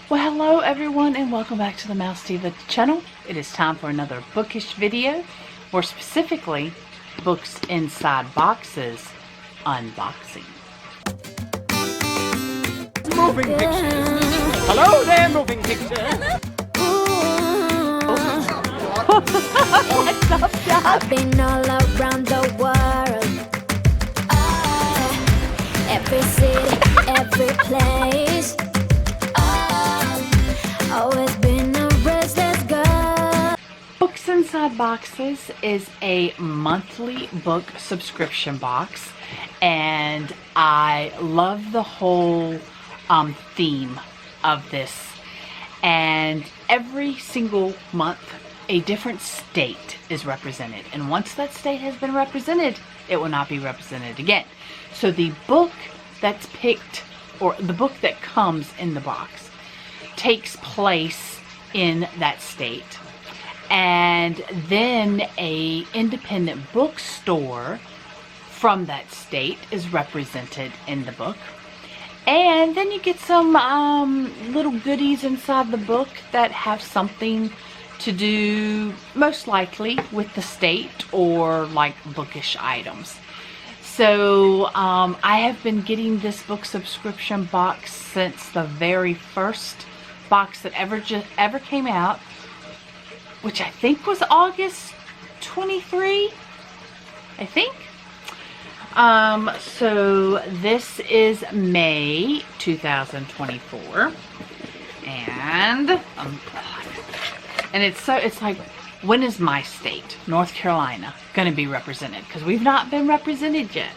Well, hello everyone and welcome back to the Mouse Diva channel. It is time for another bookish video, or specifically, books inside boxes unboxing. Moving pictures. Hello there, moving pictures. What's up, guys? I've been all around the world. Every city, every place. Always been a restless girl. Books Inside Boxes is a monthly book subscription box, and I love the whole theme of this. And every single month, a different state is represented, and once that state has been represented, it will not be represented again. So the book that's picked, or the book that comes in the box, takes place in that state, and then a independent bookstore from that state is represented in the book. And then you get some little goodies inside the book that have something to do, most likely, with the state or like bookish items. So I have been getting this book subscription box since the very first box that ever came out, which I think was August 23, I think. So this is May 2024, and it's like, when is my state, North Carolina, going to be represented? Because we've not been represented yet.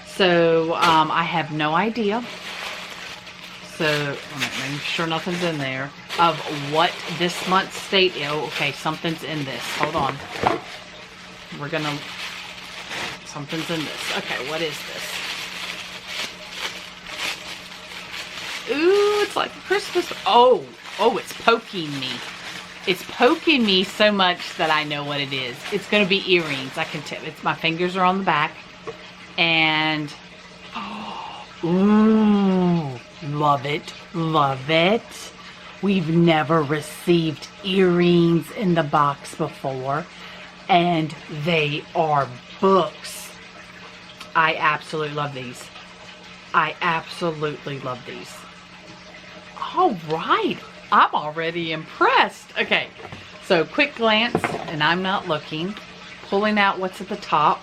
So I have no idea. So I'm making sure nothing's in there of what this month's state is. Oh, okay, something's in this. Hold on. Something's in this. Okay, what is this? Ooh, it's like Christmas. Oh, it's poking me. It's poking me so much that I know what it is. It's going to be earrings. I can tell. My fingers are on the back. And, ooh, love it. Love it. We've never received earrings in the box before. And they are books. I absolutely love these. I absolutely love these. All right. I'm already impressed. Okay, so quick glance, and I'm not looking. Pulling out what's at the top.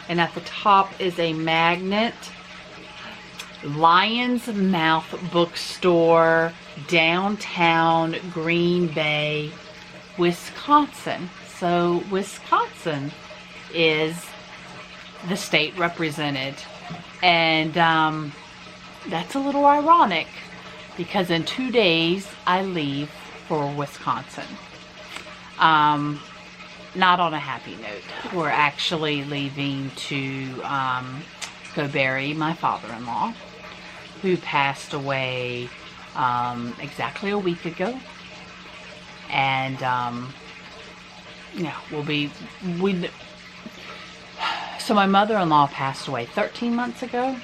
And at the top is a magnet. Lion's Mouth Bookstore, downtown Green Bay, Wisconsin. So Wisconsin is the state represented. And that's a little ironic, because in 2 days I leave for Wisconsin. Not on a happy note. We're actually leaving to go bury my father-in-law, who passed away exactly a week ago. And yeah, so my mother-in-law passed away 13 months ago.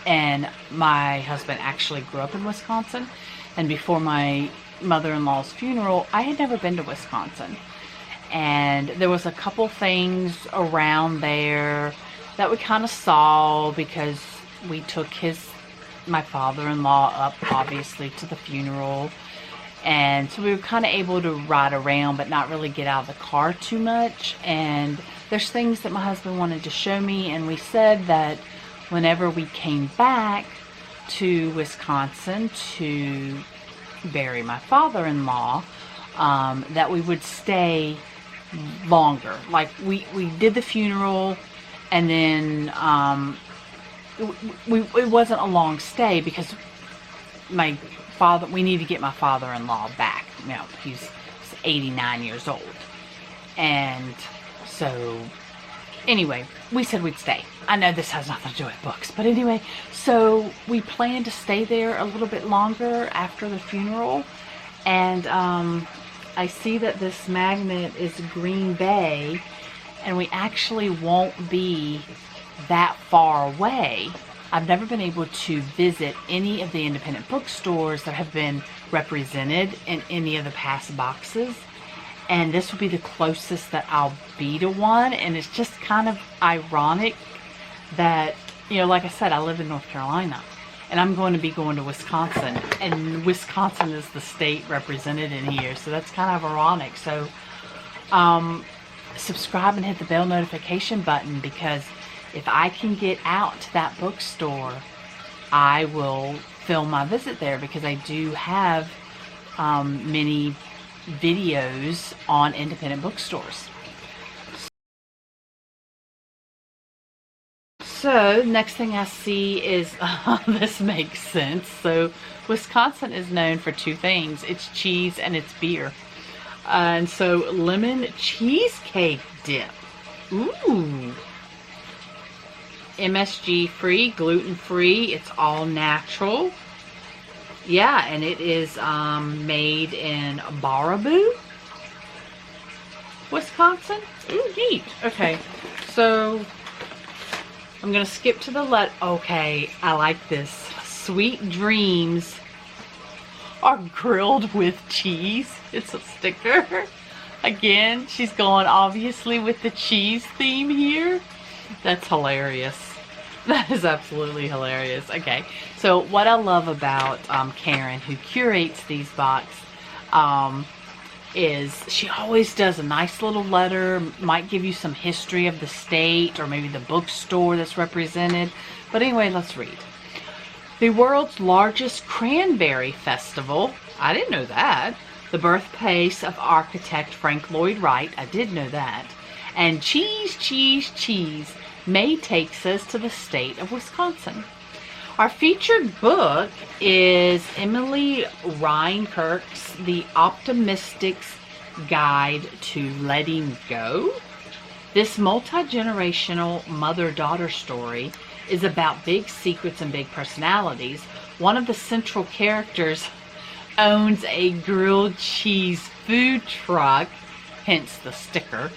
And my husband actually grew up in Wisconsin. And before my mother-in-law's funeral, I had never been to Wisconsin. And there was a couple things around there that we kind of saw, because we took my father-in-law up, obviously, to the funeral. And so we were kind of able to ride around, but not really get out of the car too much. And there's things that my husband wanted to show me, and we said that whenever we came back to Wisconsin to bury my father-in-law, that we would stay longer. Like we did the funeral, and then it wasn't a long stay, because we need to get my father-in-law back. You know, he's 89 years old. And so anyway, we said we'd stay. I know this has nothing to do with books, but anyway, so we planned to stay there a little bit longer after the funeral. And I see that this magnet is Green Bay, and we actually won't be that far away I've never been able to visit any of the independent bookstores that have been represented in any of the past boxes. And this will be the closest that I'll be to one. And it's just kind of ironic that, you know, like I said, I live in North Carolina. And I'm going to be going to Wisconsin. And Wisconsin is the state represented in here. So that's kind of ironic. So subscribe and hit the bell notification button, because if I can get out to that bookstore, I will film my visit there, because I do have many videos on independent bookstores. So next thing I see is, this makes sense. So Wisconsin is known for two things. It's cheese and it's beer. And so lemon cheesecake dip. Ooh. MSG free, gluten free. It's all natural. Yeah, and it is made in Baraboo, Wisconsin. Ooh, neat. Okay, so I'm going to skip to the okay, I like this. Sweet Dreams are grilled with cheese. It's a sticker. Again, she's going obviously with the cheese theme here. That's hilarious. That is absolutely hilarious. Okay, so what I love about Karen, who curates these boxes, is she always does a nice little letter, might give you some history of the state or maybe the bookstore that's represented. But anyway, let's read. The world's largest cranberry festival. I didn't know that. The birthplace of architect Frank Lloyd Wright. I did know that. And cheese, cheese, cheese. May takes us to the state of Wisconsin. Our featured book is Emily Reinkirk's The Optimistic's Guide to Letting Go. This multi-generational mother-daughter story is about big secrets and big personalities. One of the central characters owns a grilled cheese food truck, hence the sticker.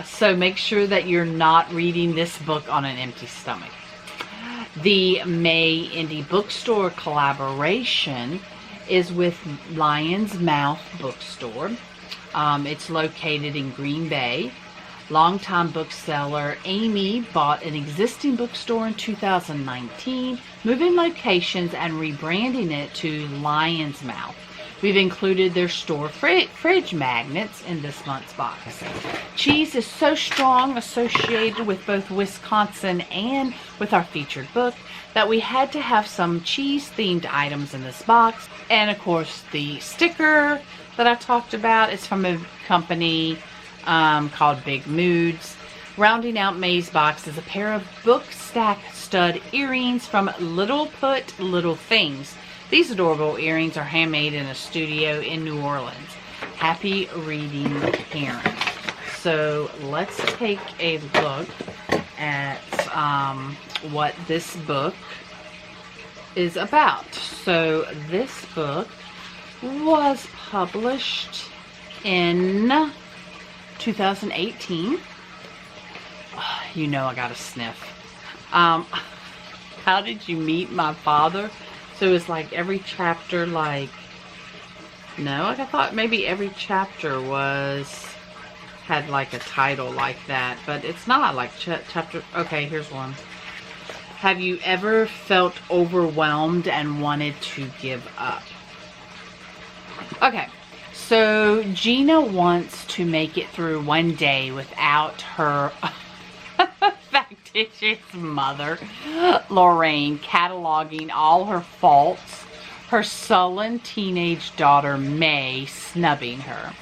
So make sure that you're not reading this book on an empty stomach. The May Indie Bookstore collaboration is with Lion's Mouth Bookstore. It's located in Green Bay. Longtime bookseller Amy bought an existing bookstore in 2019, moving locations and rebranding it to Lion's Mouth. We've included their store fridge magnets in this month's box. Cheese is so strong associated with both Wisconsin and with our featured book that we had to have some cheese themed items in this box. And of course the sticker that I talked about is from a company called Big Moods. Rounding out May's box is a pair of book stack stud earrings from Little Put Little Things. These adorable earrings are handmade in a studio in New Orleans. Happy reading, Karen. So let's take a look at what this book is about. So this book was published in 2018. You know I got a sniff. How Did You Meet My Father? So it's like every chapter, like, no, like I thought maybe every chapter had like a title like that, but it's not like chapter. Okay, here's one. Have you ever felt overwhelmed and wanted to give up? Okay, so Gina wants to make it through one day without her factitious mother, Lorraine, cataloging all her faults, her sullen teenage daughter, May, snubbing her.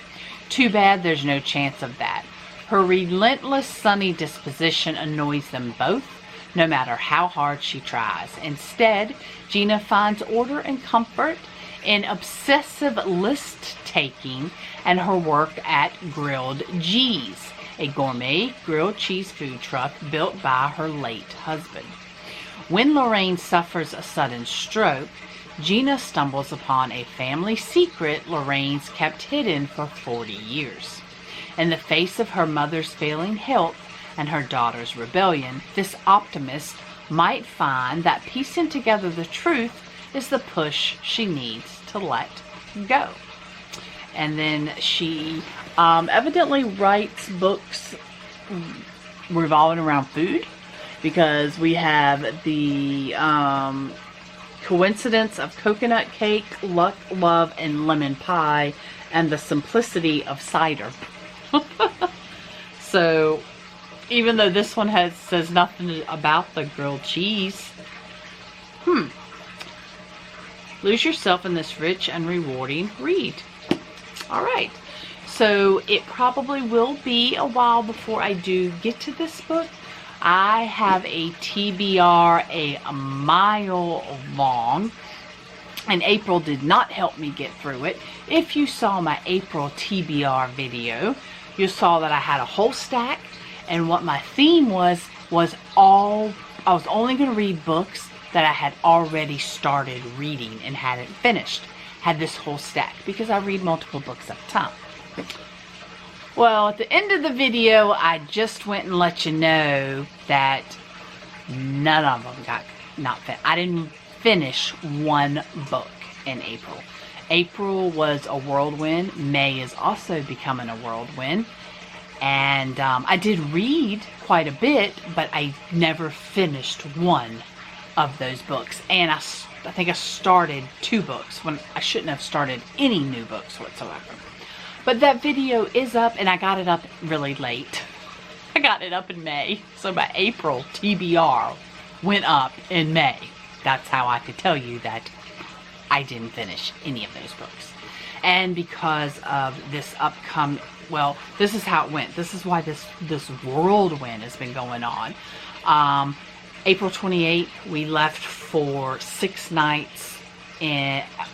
Too bad there's no chance of that. Her relentless sunny disposition annoys them both, no matter how hard she tries. Instead, Gina finds order and comfort in obsessive list-taking and her work at Grilled G's, a gourmet grilled cheese food truck built by her late husband. When Lorraine suffers a sudden stroke, Gina stumbles upon a family secret Lorraine's kept hidden for 40 years. In the face of her mother's failing health and her daughter's rebellion, this optimist might find that piecing together the truth is the push she needs to let go. And then she evidently writes books revolving around food, because we have the coincidence of coconut cake, luck, love, and lemon pie, and the simplicity of cider. So even though this one says nothing about the grilled cheese, lose yourself in this rich and rewarding read. All right, so it probably will be a while before I do get to this book. I have a TBR a mile long, and April did not help me get through it. If you saw my April TBR video, you saw that I had a whole stack, and what my theme was I was only going to read books that I had already started reading and hadn't finished. Had this whole stack because I read multiple books at a time. Well, at the end of the video, I just went and let you know that none of them got not finished. I didn't finish one book in April. April was a whirlwind. May is also becoming a whirlwind. And I did read quite a bit, but I never finished one of those books. And I think I started 2 books when I shouldn't have started any new books whatsoever. But that video is up, and I got it up really late. I got it up in May. So my April TBR went up in May. That's how I could tell you that I didn't finish any of those books. And because of this upcoming, well, this is how it went. This is why this whirlwind has been going on. April 28th, we left for 6 nights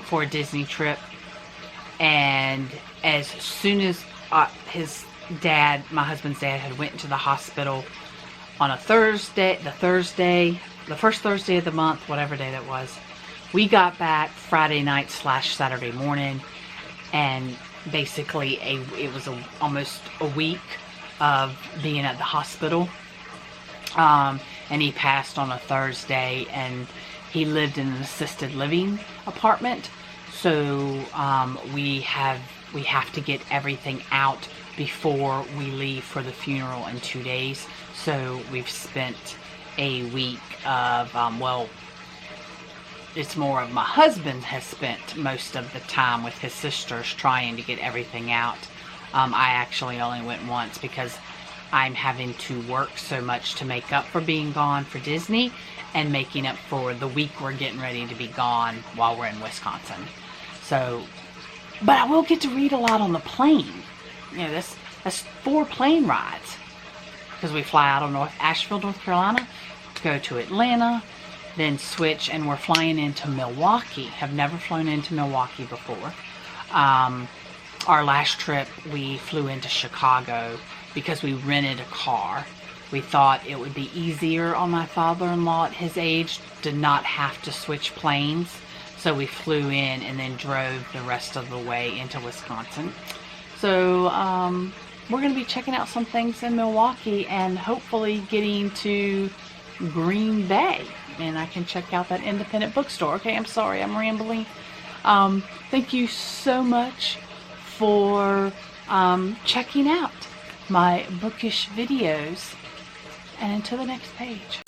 for a Disney trip. And as soon as his dad, my husband's dad, had went into the hospital on a Thursday, the first Thursday of the month, whatever day that was, we got back Friday night / Saturday morning, and basically it was almost a week of being at the hospital. And he passed on a Thursday, and he lived in an assisted living apartment. So we have to get everything out before we leave for the funeral in 2 days. So we've spent a week of, well, it's more of my husband has spent most of the time with his sisters trying to get everything out. I actually only went once because I'm having to work so much to make up for being gone for Disney and making up for the week we're getting ready to be gone while we're in Wisconsin. So, but I will get to read a lot on the plane. You know, that's 4 plane rides. Because we fly out of Asheville, North Carolina, go to Atlanta, then switch, and we're flying into Milwaukee. Have never flown into Milwaukee before. Our last trip, we flew into Chicago because we rented a car. We thought it would be easier on my father-in-law at his age to not have to switch planes. So we flew in and then drove the rest of the way into Wisconsin. So we're going to be checking out some things in Milwaukee and hopefully getting to Green Bay. And I can check out that independent bookstore. Okay, I'm sorry, I'm rambling. Thank you so much for checking out my bookish videos. And until the next page.